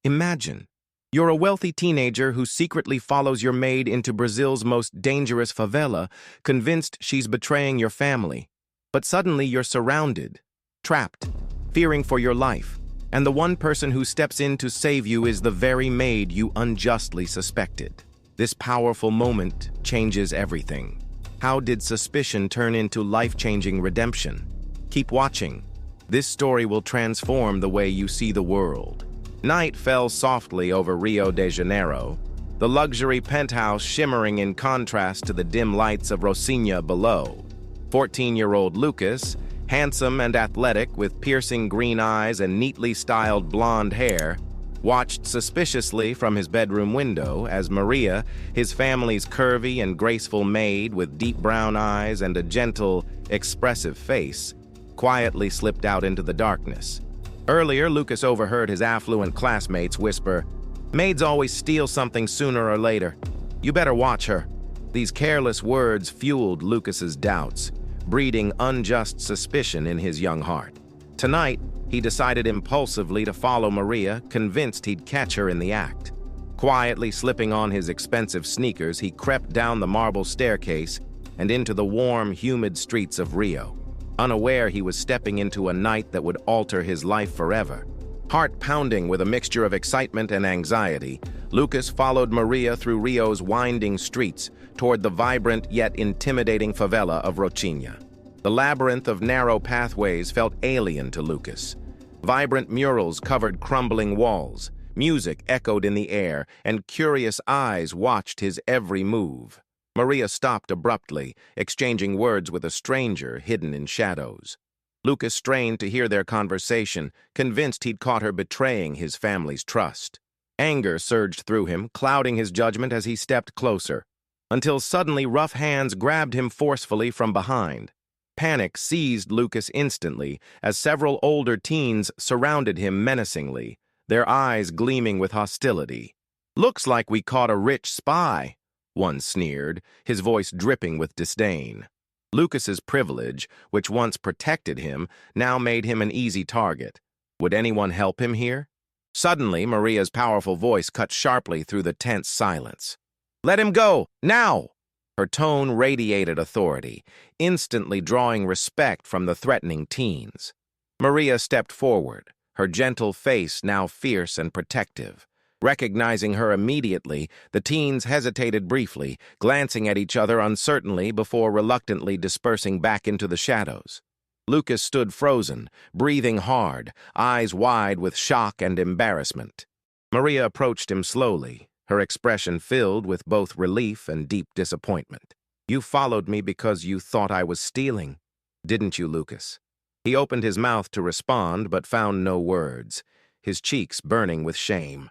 Imagine, you're a wealthy teenager who secretly follows your maid into Brazil's most dangerous favela, convinced she's betraying your family. But suddenly you're surrounded, trapped, fearing for your life, and the one person who steps in to save you is the very maid you unjustly suspected. This powerful moment changes everything. How did suspicion turn into life-changing redemption? Keep watching. This story will transform the way you see the world. Night fell softly over Rio de Janeiro, the luxury penthouse shimmering in contrast to the dim lights of Rocinha below. 14-year-old Lucas, handsome and athletic with piercing green eyes and neatly styled blonde hair, watched suspiciously from his bedroom window as Maria, his family's curvy and graceful maid with deep brown eyes and a gentle, expressive face, quietly slipped out into the darkness. Earlier, Lucas overheard his affluent classmates whisper, "Maids always steal something sooner or later. You better watch her." These careless words fueled Lucas's doubts, breeding unjust suspicion in his young heart. Tonight, he decided impulsively to follow Maria, convinced he'd catch her in the act. Quietly slipping on his expensive sneakers, he crept down the marble staircase and into the warm, humid streets of Rio, unaware he was stepping into a night that would alter his life forever. Heart pounding with a mixture of excitement and anxiety, Lucas followed Maria through Rio's winding streets toward the vibrant yet intimidating favela of Rocinha. The labyrinth of narrow pathways felt alien to Lucas. Vibrant murals covered crumbling walls, music echoed in the air, and curious eyes watched his every move. Maria stopped abruptly, exchanging words with a stranger hidden in shadows. Lucas strained to hear their conversation, convinced he'd caught her betraying his family's trust. Anger surged through him, clouding his judgment as he stepped closer, until suddenly rough hands grabbed him forcefully from behind. Panic seized Lucas instantly as several older teens surrounded him menacingly, their eyes gleaming with hostility. "Looks like we caught a rich spy," one sneered, his voice dripping with disdain. Lucas's privilege, which once protected him, now made him an easy target. Would anyone help him here? Suddenly, Maria's powerful voice cut sharply through the tense silence. "Let him go, now!" Her tone radiated authority, instantly drawing respect from the threatening teens. Maria stepped forward, her gentle face now fierce and protective. Recognizing her immediately, the teens hesitated briefly, glancing at each other uncertainly before reluctantly dispersing back into the shadows. Lucas stood frozen, breathing hard, eyes wide with shock and embarrassment. Maria approached him slowly, her expression filled with both relief and deep disappointment. "You followed me because you thought I was stealing, didn't you, Lucas?" He opened his mouth to respond but found no words, his cheeks burning with shame.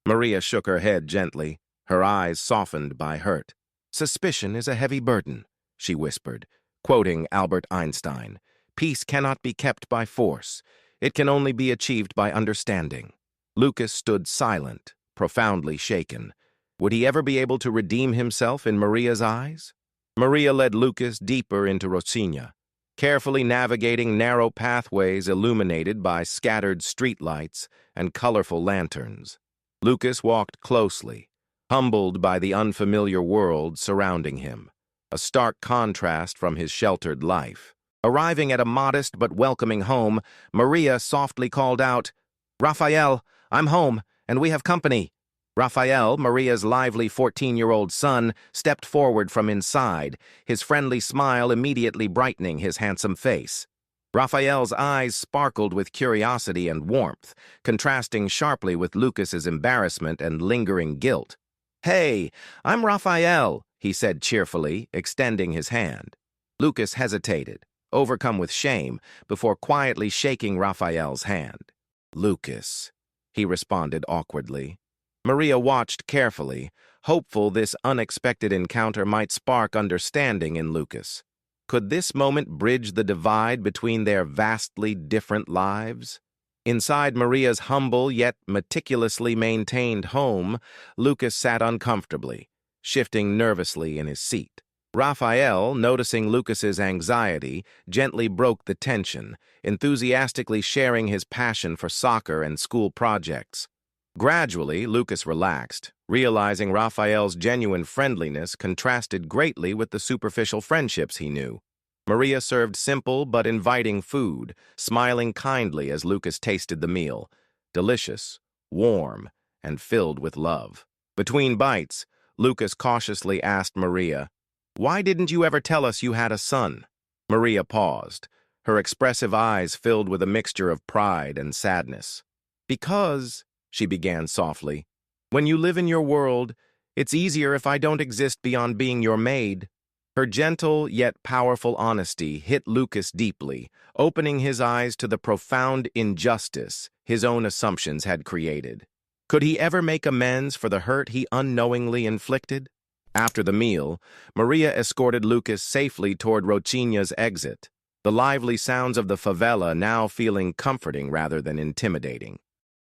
Maria shook her head gently, her eyes softened by hurt. "Suspicion is a heavy burden," she whispered, quoting Albert Einstein. "Peace cannot be kept by force. It can only be achieved by understanding." Lucas stood silent, profoundly shaken. Would he ever be able to redeem himself in Maria's eyes? Maria led Lucas deeper into Rocinha, carefully navigating narrow pathways illuminated by scattered streetlights and colorful lanterns. Lucas walked closely, humbled by the unfamiliar world surrounding him, a stark contrast from his sheltered life. Arriving at a modest but welcoming home, Maria softly called out, "Raphael, I'm home, and we have company." Raphael, Maria's lively 14-year-old son, stepped forward from inside, his friendly smile immediately brightening his handsome face. Raphael's eyes sparkled with curiosity and warmth, contrasting sharply with Lucas's embarrassment and lingering guilt. "Hey, I'm Raphael," he said cheerfully, extending his hand. Lucas hesitated, overcome with shame, before quietly shaking Raphael's hand. "Lucas," he responded awkwardly. Maria watched carefully, hopeful this unexpected encounter might spark understanding in Lucas. Could this moment bridge the divide between their vastly different lives? Inside Maria's humble yet meticulously maintained home, Lucas sat uncomfortably, shifting nervously in his seat. Raphael, noticing Lucas's anxiety, gently broke the tension, enthusiastically sharing his passion for soccer and school projects. Gradually, Lucas relaxed, realizing Raphael's genuine friendliness contrasted greatly with the superficial friendships he knew. Maria served simple but inviting food, smiling kindly as Lucas tasted the meal. Delicious, warm, and filled with love. Between bites, Lucas cautiously asked Maria, "Why didn't you ever tell us you had a son?" Maria paused, her expressive eyes filled with a mixture of pride and sadness. "Because," she began softly, "when you live in your world, it's easier if I don't exist beyond being your maid." Her gentle yet powerful honesty hit Lucas deeply, opening his eyes to the profound injustice his own assumptions had created. Could he ever make amends for the hurt he unknowingly inflicted? After the meal, Maria escorted Lucas safely toward Rocinha's exit, the lively sounds of the favela now feeling comforting rather than intimidating.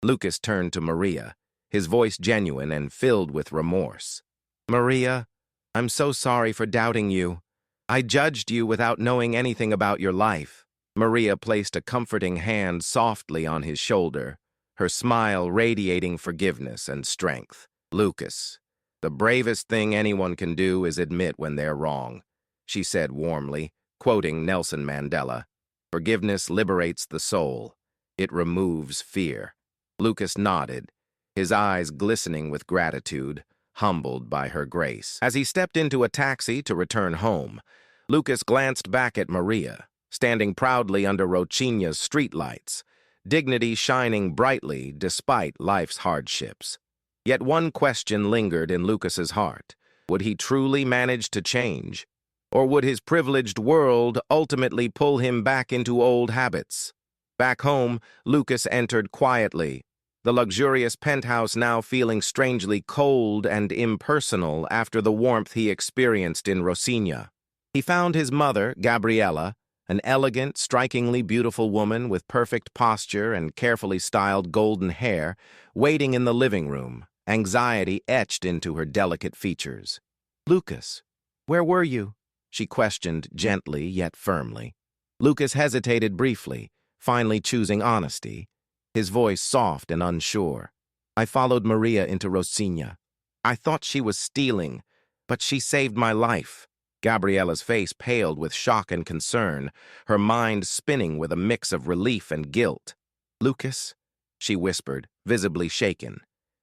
Lucas turned to Maria, his voice genuine and filled with remorse. "Maria, I'm so sorry for doubting you. I judged you without knowing anything about your life." Maria placed a comforting hand softly on his shoulder, her smile radiating forgiveness and strength. "Lucas, the bravest thing anyone can do is admit when they're wrong," she said warmly, quoting Nelson Mandela. "Forgiveness liberates the soul. It removes fear." Lucas nodded, his eyes glistening with gratitude, humbled by her grace. As he stepped into a taxi to return home, Lucas glanced back at Maria, standing proudly under Rocinha's streetlights, dignity shining brightly despite life's hardships. Yet one question lingered in Lucas's heart. Would he truly manage to change? Or would his privileged world ultimately pull him back into old habits? Back home, Lucas entered quietly, the luxurious penthouse now feeling strangely cold and impersonal after the warmth he experienced in Rocinha. He found his mother, Gabriela, an elegant, strikingly beautiful woman with perfect posture and carefully styled golden hair, waiting in the living room, anxiety etched into her delicate features. "Lucas, where were you?" she questioned gently yet firmly. Lucas hesitated briefly, finally choosing honesty, his voice soft and unsure. "I followed Maria into Rocinha. I thought she was stealing, but she saved my life." Gabriela's face paled with shock and concern, her mind spinning with a mix of relief and guilt. "Lucas," she whispered, visibly shaken,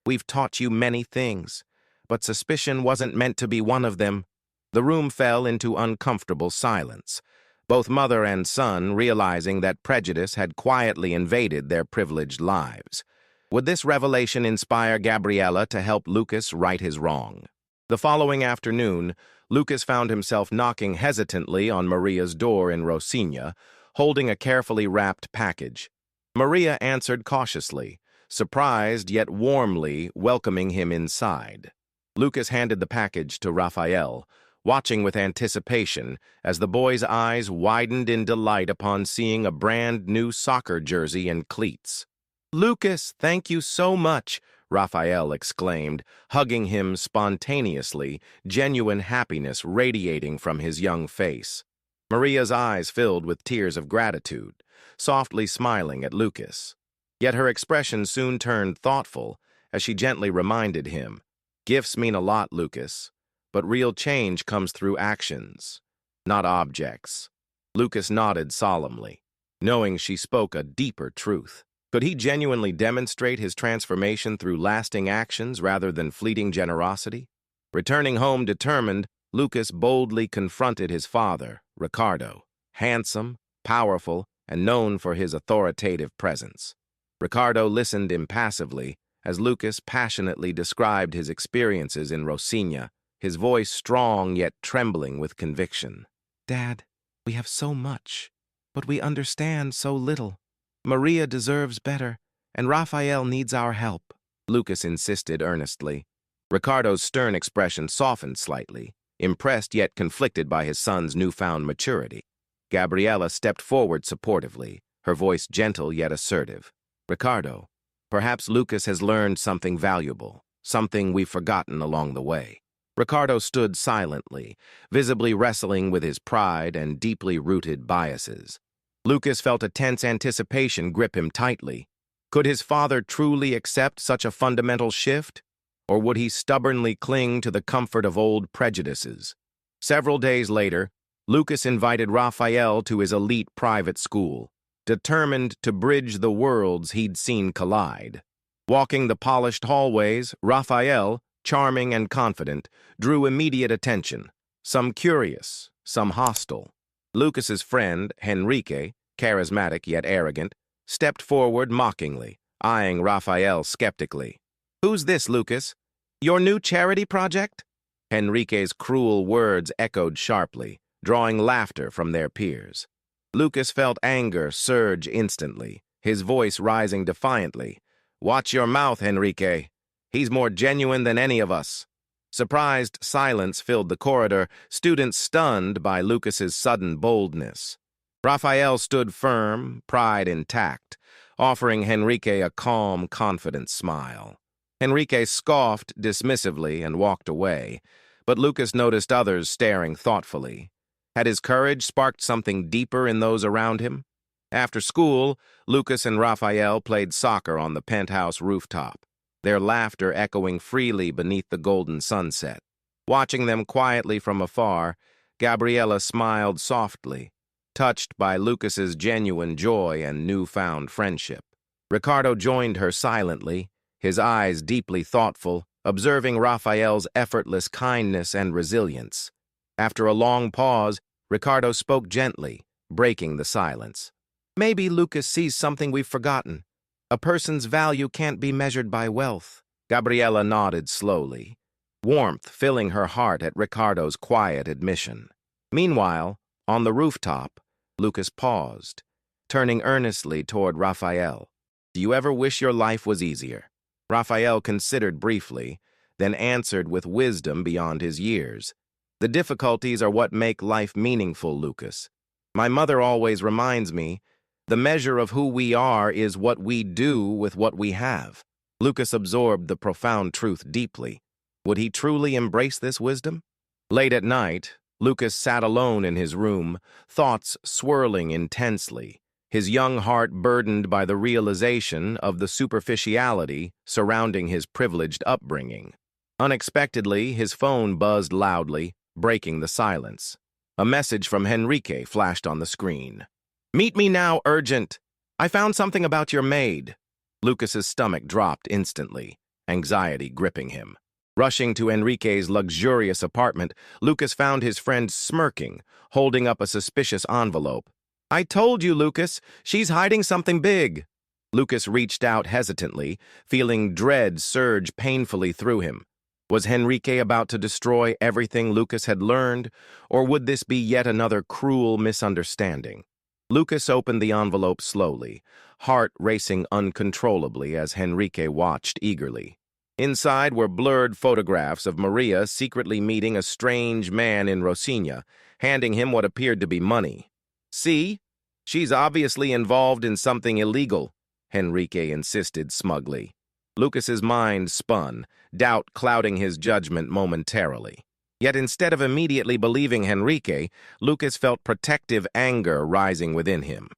"we've taught you many things, but suspicion wasn't meant to be one of them." The room fell into uncomfortable silence, both mother and son realizing that prejudice had quietly invaded their privileged lives. Would this revelation inspire Gabriela to help Lucas right his wrong? The following afternoon, Lucas found himself knocking hesitantly on Maria's door in Rocinha, holding a carefully wrapped package. Maria answered cautiously, surprised yet warmly welcoming him inside. Lucas handed the package to Raphael, watching with anticipation as the boy's eyes widened in delight upon seeing a brand-new soccer jersey and cleats. "Lucas, thank you so much," Raphael exclaimed, hugging him spontaneously, genuine happiness radiating from his young face. Maria's eyes filled with tears of gratitude, softly smiling at Lucas. Yet her expression soon turned thoughtful as she gently reminded him, "Gifts mean a lot, Lucas, but real change comes through actions, not objects." Lucas nodded solemnly, knowing she spoke a deeper truth. Could he genuinely demonstrate his transformation through lasting actions rather than fleeting generosity? Returning home determined, Lucas boldly confronted his father, Ricardo, handsome, powerful, and known for his authoritative presence. Ricardo listened impassively as Lucas passionately described his experiences in Rocinha, his voice strong yet trembling with conviction. "Dad, we have so much, but we understand so little. Maria deserves better, and Raphael needs our help," Lucas insisted earnestly. Ricardo's stern expression softened slightly, impressed yet conflicted by his son's newfound maturity. Gabriela stepped forward supportively, her voice gentle yet assertive. "Ricardo, perhaps Lucas has learned something valuable, something we've forgotten along the way." Ricardo stood silently, visibly wrestling with his pride and deeply rooted biases. Lucas felt a tense anticipation grip him tightly. Could his father truly accept such a fundamental shift? Or would he stubbornly cling to the comfort of old prejudices? Several days later, Lucas invited Raphael to his elite private school, determined to bridge the worlds he'd seen collide. Walking the polished hallways, Raphael, charming and confident, drew immediate attention, some curious, some hostile. Lucas's friend, Henrique, charismatic yet arrogant, stepped forward mockingly, eyeing Raphael skeptically. "Who's this, Lucas? Your new charity project?" Henrique's cruel words echoed sharply, drawing laughter from their peers. Lucas felt anger surge instantly, his voice rising defiantly. "Watch your mouth, Henrique. He's more genuine than any of us." Surprised silence filled the corridor, students stunned by Lucas's sudden boldness. Raphael stood firm, pride intact, offering Henrique a calm, confident smile. Henrique scoffed dismissively and walked away, but Lucas noticed others staring thoughtfully. Had his courage sparked something deeper in those around him? After school, Lucas and Raphael played soccer on the penthouse rooftop, their laughter echoing freely beneath the golden sunset. Watching them quietly from afar, Gabriella smiled softly, touched by Lucas's genuine joy and newfound friendship. Ricardo joined her silently, his eyes deeply thoughtful, observing Raphael's effortless kindness and resilience. After a long pause, Ricardo spoke gently, breaking the silence. "Maybe Lucas sees something we've forgotten. A person's value can't be measured by wealth." Gabriella nodded slowly, warmth filling her heart at Ricardo's quiet admission. Meanwhile, on the rooftop, Lucas paused, turning earnestly toward Raphael. "Do you ever wish your life was easier?" Raphael considered briefly, then answered with wisdom beyond his years. "The difficulties are what make life meaningful, Lucas. My mother always reminds me, the measure of who we are is what we do with what we have." Lucas absorbed the profound truth deeply. Would he truly embrace this wisdom? Late at night, Lucas sat alone in his room, thoughts swirling intensely, his young heart burdened by the realization of the superficiality surrounding his privileged upbringing. Unexpectedly, his phone buzzed loudly, breaking the silence. A message from Henrique flashed on the screen. "Meet me now, urgent. I found something about your maid." Lucas's stomach dropped instantly, anxiety gripping him. Rushing to Enrique's luxurious apartment, Lucas found his friend smirking, holding up a suspicious envelope. "I told you, Lucas, she's hiding something big." Lucas reached out hesitantly, feeling dread surge painfully through him. Was Henrique about to destroy everything Lucas had learned, or would this be yet another cruel misunderstanding? Lucas opened the envelope slowly, heart racing uncontrollably as Henrique watched eagerly. Inside were blurred photographs of Maria secretly meeting a strange man in Rocinha, handing him what appeared to be money. "See? She's obviously involved in something illegal," Henrique insisted smugly. Lucas's mind spun, doubt clouding his judgment momentarily. Yet instead of immediately believing Henrique, Lucas felt protective anger rising within him.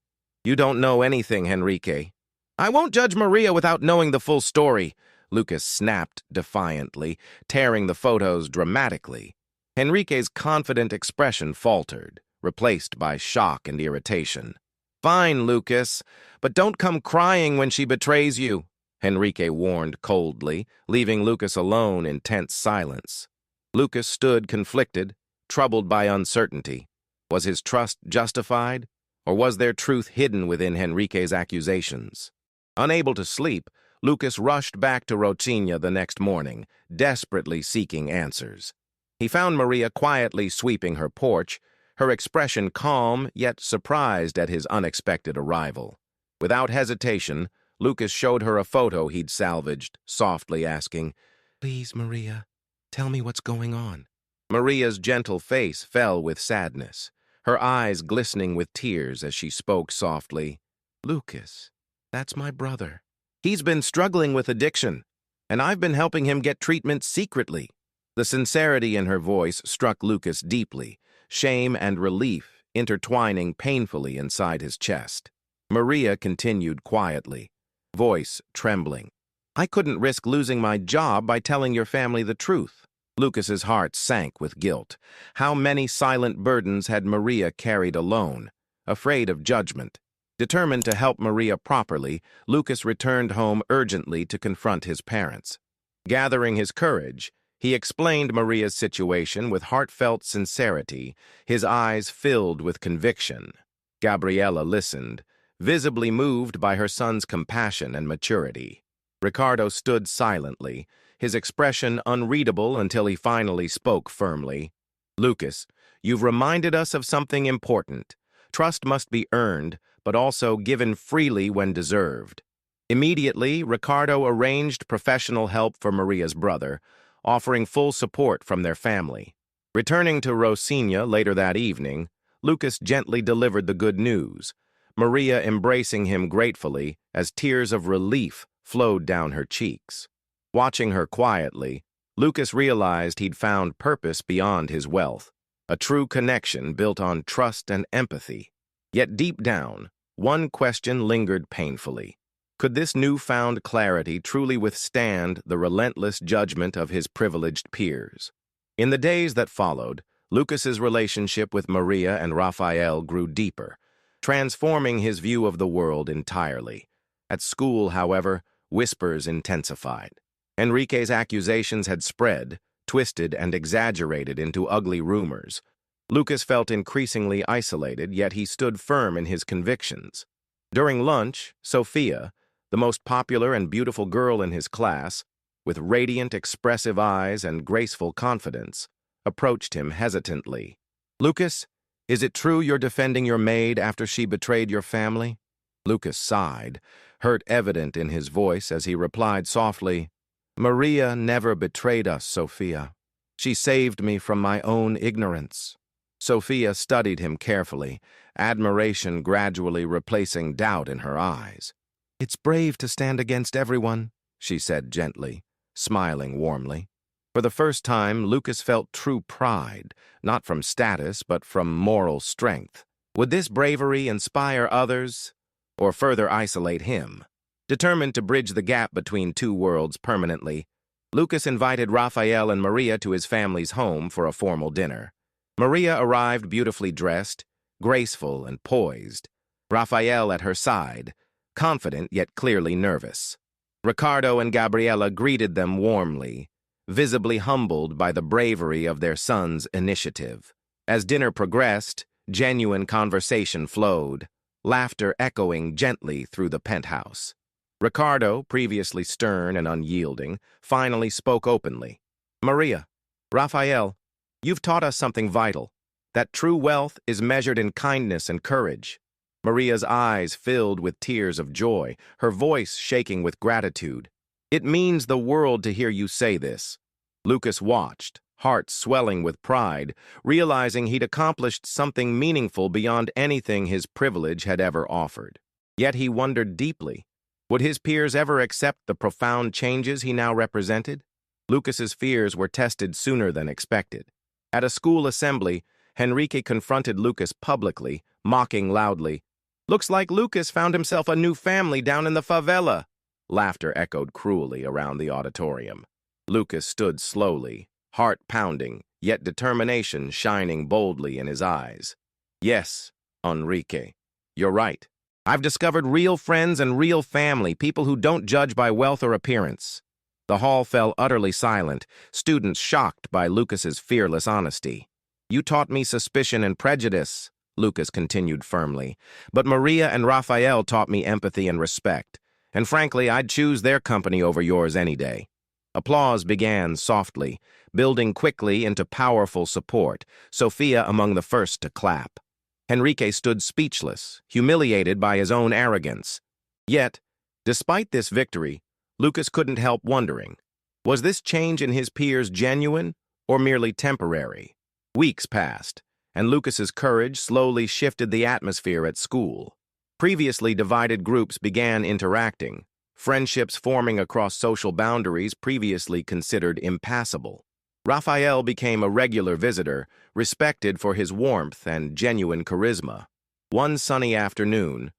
"You don't know anything, Henrique." "I won't judge Maria without knowing the full story," Lucas snapped defiantly, tearing the photos dramatically. Henrique's confident expression faltered, replaced by shock and irritation. "Fine, Lucas, but don't come crying when she betrays you," Henrique warned coldly, leaving Lucas alone in tense silence. Lucas stood conflicted, troubled by uncertainty. Was his trust justified, or was there truth hidden within Henrique's accusations? Unable to sleep, Lucas rushed back to Rocinha the next morning, desperately seeking answers. He found Maria quietly sweeping her porch, her expression calm yet surprised at his unexpected arrival. Without hesitation, Lucas showed her a photo he'd salvaged, softly asking, "Please, Maria, tell me what's going on." Maria's gentle face fell with sadness, her eyes glistening with tears as she spoke softly. "Lucas, that's my brother. He's been struggling with addiction, and I've been helping him get treatment secretly." The sincerity in her voice struck Lucas deeply, shame and relief intertwining painfully inside his chest. Maria continued quietly. voice trembling. I couldn't risk losing my job by telling your family the truth. Lucas's heart sank with guilt. How many silent burdens had Maria carried alone? Afraid of judgment. Determined to help Maria properly, Lucas returned home urgently to confront his parents. Gathering his courage, he explained Maria's situation with heartfelt sincerity, his eyes filled with conviction. Gabriella listened, visibly moved by her son's compassion and maturity. Ricardo stood silently, his expression unreadable until he finally spoke firmly. Lucas, you've reminded us of something important. Trust must be earned, but also given freely when deserved. Immediately, Ricardo arranged professional help for Maria's brother, offering full support from their family. Returning to Rocinha later that evening, Lucas gently delivered the good news, Maria embracing him gratefully as tears of relief flowed down her cheeks. Watching her quietly, Lucas realized he'd found purpose beyond his wealth, a true connection built on trust and empathy. Yet deep down, one question lingered painfully. Could this newfound clarity truly withstand the relentless judgment of his privileged peers? In the days that followed, Lucas's relationship with Maria and Raphael grew deeper, transforming his view of the world entirely. At school, however, whispers intensified. Enrique's accusations had spread, twisted and exaggerated into ugly rumors. Lucas felt increasingly isolated, yet he stood firm in his convictions. During lunch, Sophia, the most popular and beautiful girl in his class, with radiant, expressive eyes and graceful confidence, approached him hesitantly. Lucas, is it true you're defending your maid after she betrayed your family? Lucas sighed, hurt evident in his voice as he replied softly, Maria never betrayed us, Sophia. She saved me from my own ignorance. Sophia studied him carefully, admiration gradually replacing doubt in her eyes. It's brave to stand against everyone, she said gently, smiling warmly. For the first time, Lucas felt true pride, not from status, but from moral strength. Would this bravery inspire others, or further isolate him? Determined to bridge the gap between two worlds permanently, Lucas invited Raphael and Maria to his family's home for a formal dinner. Maria arrived beautifully dressed, graceful and poised, Raphael at her side, confident yet clearly nervous. Ricardo and Gabriella greeted them warmly, visibly humbled by the bravery of their son's initiative. As dinner progressed, genuine conversation flowed, laughter echoing gently through the penthouse. Ricardo, previously stern and unyielding, finally spoke openly. Maria, Raphael, you've taught us something vital, that true wealth is measured in kindness and courage. Maria's eyes filled with tears of joy, her voice shaking with gratitude. It means the world to hear you say this. Lucas watched, heart swelling with pride, realizing he'd accomplished something meaningful beyond anything his privilege had ever offered. Yet he wondered deeply, would his peers ever accept the profound changes he now represented? Lucas's fears were tested sooner than expected. At a school assembly, Enrique confronted Lucas publicly, mocking loudly, Looks like Lucas found himself a new family down in the favela. Laughter echoed cruelly around the auditorium. Lucas stood slowly, heart pounding, yet determination shining boldly in his eyes. Yes, Enrique, you're right. I've discovered real friends and real family, people who don't judge by wealth or appearance. The hall fell utterly silent, students shocked by Lucas's fearless honesty. You taught me suspicion and prejudice, Lucas continued firmly, but Maria and Raphael taught me empathy and respect, and frankly, I'd choose their company over yours any day. Applause began softly, building quickly into powerful support, Sophia among the first to clap. Enrique stood speechless, humiliated by his own arrogance. Yet, despite this victory, Lucas couldn't help wondering, was this change in his peers genuine or merely temporary? Weeks passed, and Lucas's courage slowly shifted the atmosphere at school. Previously divided groups began interacting, friendships forming across social boundaries previously considered impassable. Raphael became a regular visitor, respected for his warmth and genuine charisma. One sunny afternoon,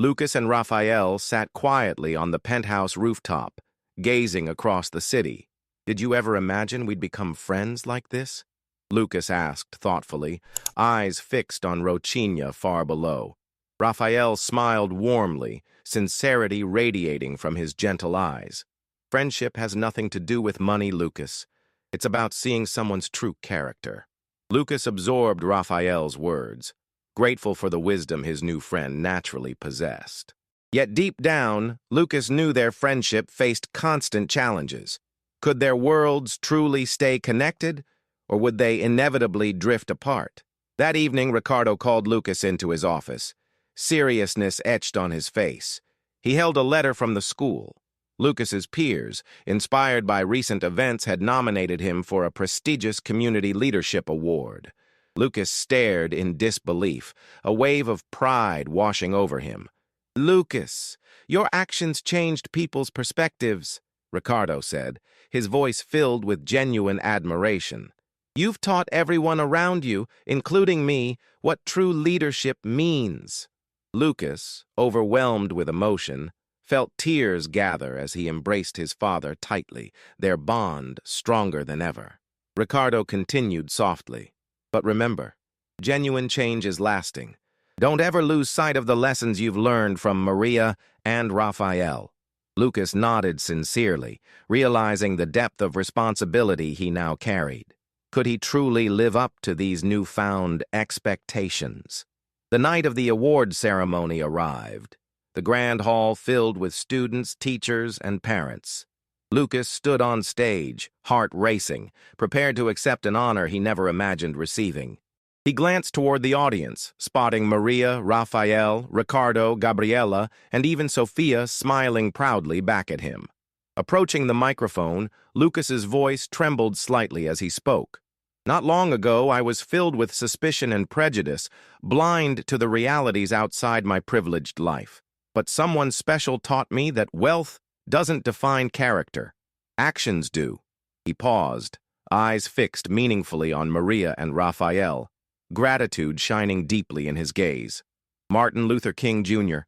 Lucas and Raphael sat quietly on the penthouse rooftop, gazing across the city. "Did you ever imagine we'd become friends like this?" Lucas asked thoughtfully, eyes fixed on Rocina far below. Raphael smiled warmly, sincerity radiating from his gentle eyes. "Friendship has nothing to do with money, Lucas. It's about seeing someone's true character." Lucas absorbed Raphael's words, grateful for the wisdom his new friend naturally possessed. Yet deep down, Lucas knew their friendship faced constant challenges. Could their worlds truly stay connected, or would they inevitably drift apart? That evening, Ricardo called Lucas into his office. Seriousness etched on his face. He held a letter from the school. Lucas's peers, inspired by recent events, had nominated him for a prestigious community leadership award. Lucas stared in disbelief, a wave of pride washing over him. "Lucas, your actions changed people's perspectives," Ricardo said, his voice filled with genuine admiration. "You've taught everyone around you, including me, what true leadership means." Lucas, overwhelmed with emotion, felt tears gather as he embraced his father tightly, their bond stronger than ever. Ricardo continued softly, "But remember, genuine change is lasting. Don't ever lose sight of the lessons you've learned from Maria and Raphael." Lucas nodded sincerely, realizing the depth of responsibility he now carried. Could he truly live up to these newfound expectations? The night of the award ceremony arrived, the grand hall filled with students, teachers, and parents. Lucas stood on stage, heart racing, prepared to accept an honor he never imagined receiving. He glanced toward the audience, spotting Maria, Raphael, Ricardo, Gabriela, and even Sophia smiling proudly back at him. Approaching the microphone, Lucas's voice trembled slightly as he spoke. "Not long ago, I was filled with suspicion and prejudice, blind to the realities outside my privileged life. But someone special taught me that wealth doesn't define character. Actions do." He paused, eyes fixed meaningfully on Maria and Raphael, gratitude shining deeply in his gaze. Martin Luther King Jr.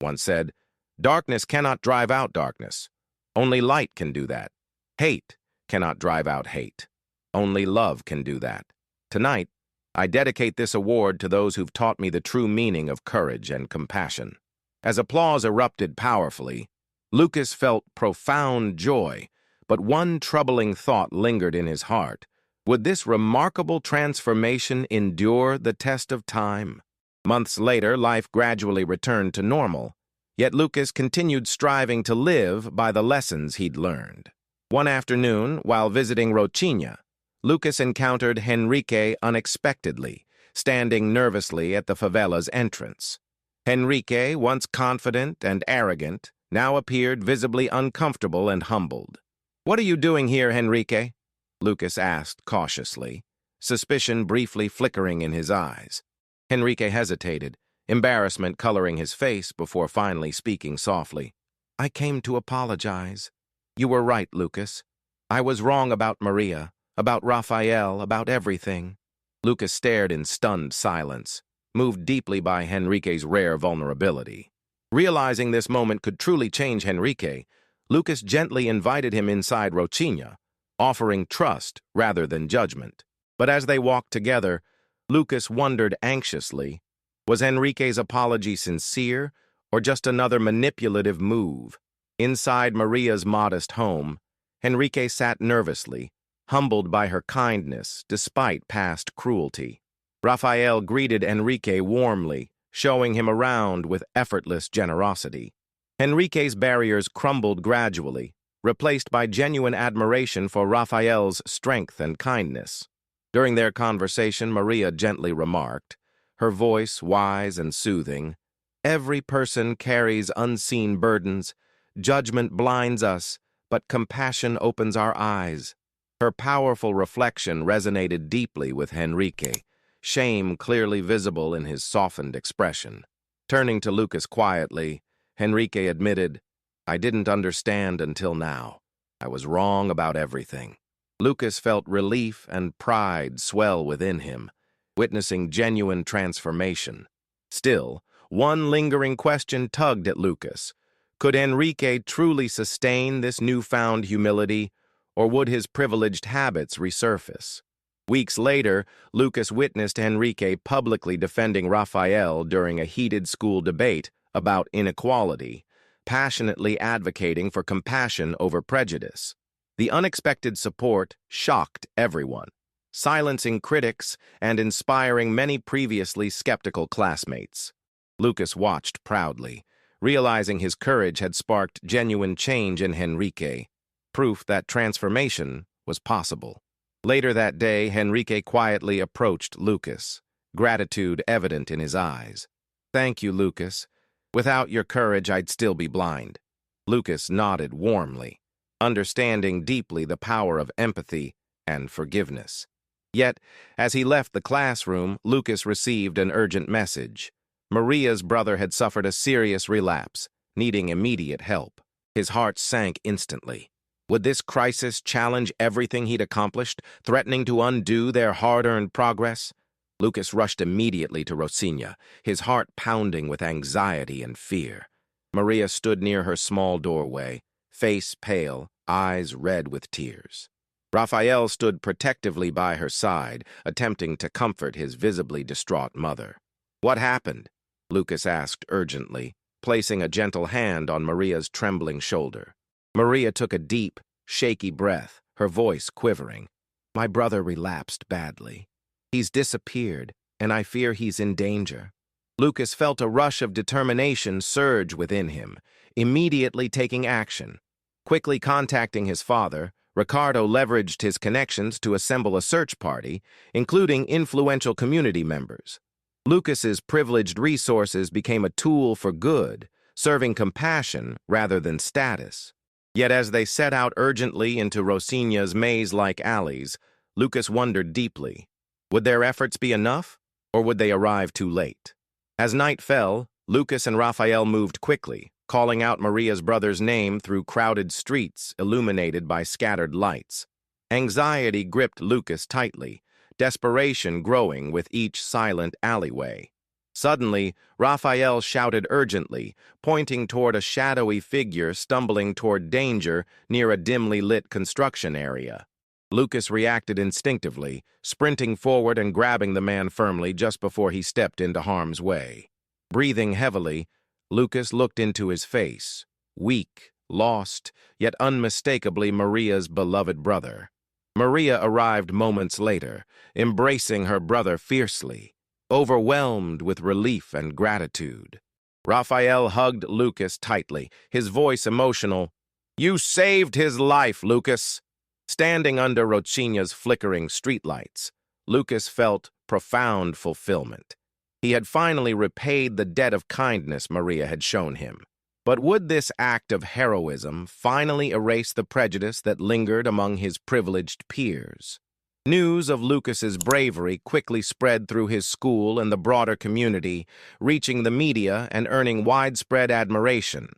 once said, "Darkness cannot drive out darkness. Only light can do that. Hate cannot drive out hate. Only love can do that." Tonight, I dedicate this award to those who've taught me the true meaning of courage and compassion. As applause erupted powerfully, Lucas felt profound joy, but one troubling thought lingered in his heart. Would this remarkable transformation endure the test of time? Months later, life gradually returned to normal, yet Lucas continued striving to live by the lessons he'd learned. One afternoon, while visiting Rocina, Lucas encountered Henrique unexpectedly, standing nervously at the favela's entrance. Henrique, once confident and arrogant, now appeared visibly uncomfortable and humbled. "What are you doing here, Henrique?" Lucas asked cautiously, suspicion briefly flickering in his eyes. Henrique hesitated, embarrassment coloring his face before finally speaking softly. "I came to apologize. You were right, Lucas. I was wrong about Maria, about Raphael, about everything." Lucas stared in stunned silence, moved deeply by Henrique's rare vulnerability. Realizing this moment could truly change Henrique, Lucas gently invited him inside Rocina, offering trust rather than judgment. But as they walked together, Lucas wondered anxiously, was Henrique's apology sincere or just another manipulative move? Inside Maria's modest home, Henrique sat nervously, humbled by her kindness despite past cruelty. Raphael greeted Henrique warmly, showing him around with effortless generosity. Henrique's barriers crumbled gradually, replaced by genuine admiration for Raphael's strength and kindness. During their conversation, Maria gently remarked, her voice wise and soothing, "Every person carries unseen burdens. Judgment blinds us, but compassion opens our eyes." Her powerful reflection resonated deeply with Henrique, shame clearly visible in his softened expression. Turning to Lucas quietly, Henrique admitted, "I didn't understand until now. I was wrong about everything." Lucas felt relief and pride swell within him, witnessing genuine transformation. Still, one lingering question tugged at Lucas. Could Enrique truly sustain this newfound humility, or would his privileged habits resurface? Weeks later, Lucas witnessed Enrique publicly defending Rafael during a heated school debate about inequality, passionately advocating for compassion over prejudice. The unexpected support shocked everyone, silencing critics and inspiring many previously skeptical classmates. Lucas watched proudly, realizing his courage had sparked genuine change in Enrique, proof that transformation was possible. Later that day, Enrique quietly approached Lucas, gratitude evident in his eyes. "Thank you, Lucas. Without your courage, I'd still be blind." Lucas nodded warmly, understanding deeply the power of empathy and forgiveness. Yet, as he left the classroom, Lucas received an urgent message. Maria's brother had suffered a serious relapse, needing immediate help. His heart sank instantly. Would this crisis challenge everything he'd accomplished, threatening to undo their hard-earned progress? Lucas rushed immediately to Rosina, his heart pounding with anxiety and fear. Maria stood near her small doorway, face pale, eyes red with tears. Rafael stood protectively by her side, attempting to comfort his visibly distraught mother. "What happened?" Lucas asked urgently, placing a gentle hand on Maria's trembling shoulder. Maria took a deep, shaky breath, her voice quivering. "My brother relapsed badly. He's disappeared, and I fear he's in danger." Lucas felt a rush of determination surge within him, immediately taking action. Quickly contacting his father, Ricardo leveraged his connections to assemble a search party, including influential community members. Lucas's privileged resources became a tool for good, serving compassion rather than status. Yet as they set out urgently into Rosina's maze-like alleys, Lucas wondered deeply. Would their efforts be enough, or would they arrive too late? As night fell, Lucas and Rafael moved quickly, calling out Maria's brother's name through crowded streets illuminated by scattered lights. Anxiety gripped Lucas tightly, desperation growing with each silent alleyway. Suddenly, Rafael shouted urgently, pointing toward a shadowy figure stumbling toward danger near a dimly lit construction area. Lucas reacted instinctively, sprinting forward and grabbing the man firmly just before he stepped into harm's way. Breathing heavily, Lucas looked into his face, weak, lost, yet unmistakably Maria's beloved brother. Maria arrived moments later, embracing her brother fiercely, overwhelmed with relief and gratitude. Rafael hugged Lucas tightly, his voice emotional. "You saved his life, Lucas." Standing under Rosina's flickering streetlights, Lucas felt profound fulfillment. He had finally repaid the debt of kindness Maria had shown him. But would this act of heroism finally erase the prejudice that lingered among his privileged peers? News of Lucas's bravery quickly spread through his school and the broader community, reaching the media and earning widespread admiration.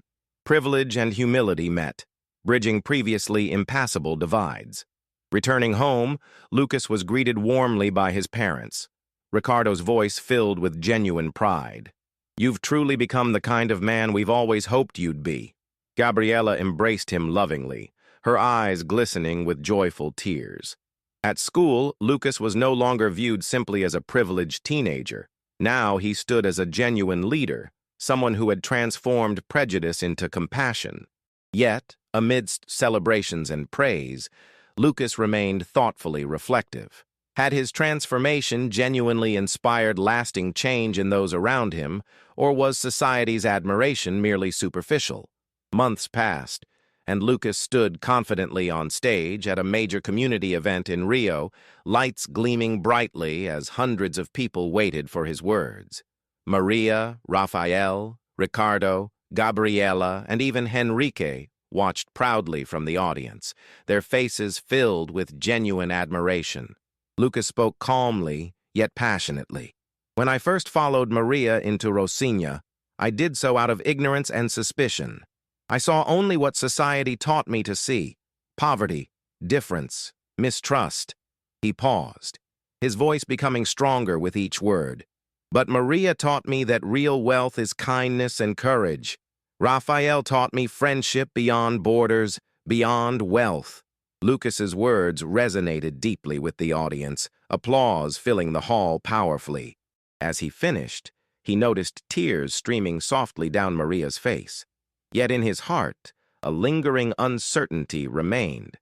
Privilege and humility met, bridging previously impassable divides. Returning home, Lucas was greeted warmly by his parents, Ricardo's voice filled with genuine pride. "You've truly become the kind of man we've always hoped you'd be." Gabriela embraced him lovingly, her eyes glistening with joyful tears. At school, Lucas was no longer viewed simply as a privileged teenager. Now he stood as a genuine leader, someone who had transformed prejudice into compassion. Yet, amidst celebrations and praise, Lucas remained thoughtfully reflective. Had his transformation genuinely inspired lasting change in those around him, or was society's admiration merely superficial? Months passed, and Lucas stood confidently on stage at a major community event in Rio, lights gleaming brightly as hundreds of people waited for his words. Maria, Rafael, Ricardo, Gabriela, and even Enrique watched proudly from the audience, their faces filled with genuine admiration. Lucas spoke calmly, yet passionately. "When I first followed Maria into Rosina, I did so out of ignorance and suspicion. I saw only what society taught me to see: poverty, difference, mistrust." He paused, his voice becoming stronger with each word. But Maria taught me that real wealth is kindness and courage. Raphael taught me friendship beyond borders, beyond wealth. Lucas's words resonated deeply with the audience, applause filling the hall powerfully. As he finished, he noticed tears streaming softly down Maria's face. Yet in his heart, a lingering uncertainty remained.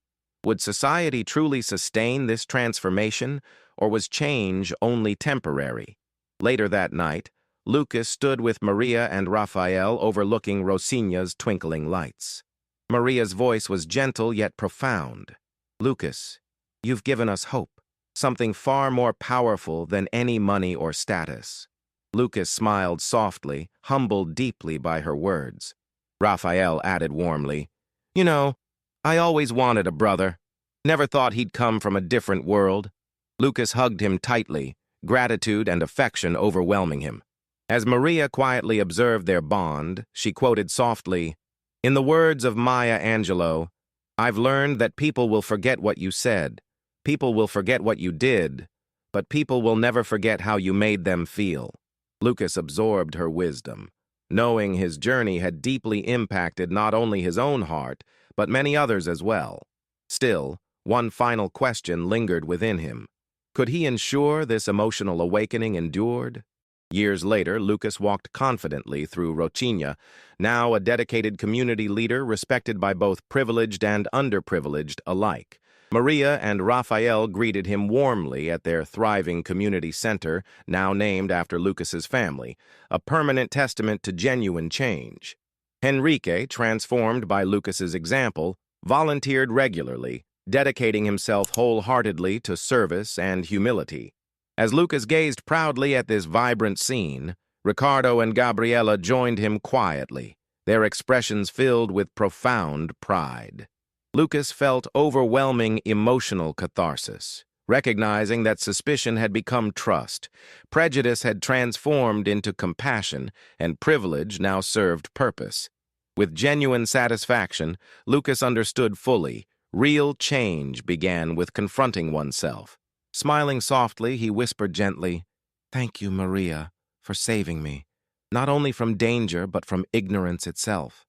Would society truly sustain this transformation, or was change only temporary? Later that night, Lucas stood with Maria and Raphael overlooking Rosina's twinkling lights. Maria's voice was gentle yet profound. "Lucas, you've given us hope, something far more powerful than any money or status." Lucas smiled softly, humbled deeply by her words. Raphael added warmly, "You know, I always wanted a brother. Never thought he'd come from a different world." Lucas hugged him tightly, gratitude and affection overwhelming him. As Maria quietly observed their bond, she quoted softly, "In the words of Maya Angelou, I've learned that people will forget what you said, people will forget what you did, but people will never forget how you made them feel." Lucas absorbed her wisdom, knowing his journey had deeply impacted not only his own heart, but many others as well. Still, one final question lingered within him. Could he ensure this emotional awakening endured? Years later, Lucas walked confidently through Rocina, now a dedicated community leader respected by both privileged and underprivileged alike. Maria and Raphael greeted him warmly at their thriving community center, now named after Lucas's family, a permanent testament to genuine change. Henrique, transformed by Lucas's example, volunteered regularly, dedicating himself wholeheartedly to service and humility. As Lucas gazed proudly at this vibrant scene, Ricardo and Gabriela joined him quietly, their expressions filled with profound pride. Lucas felt overwhelming emotional catharsis, recognizing that suspicion had become trust, prejudice had transformed into compassion, and privilege now served purpose. With genuine satisfaction, Lucas understood fully, real change began with confronting oneself. Smiling softly, he whispered gently, "Thank you, Maria, for saving me, not only from danger but from ignorance itself."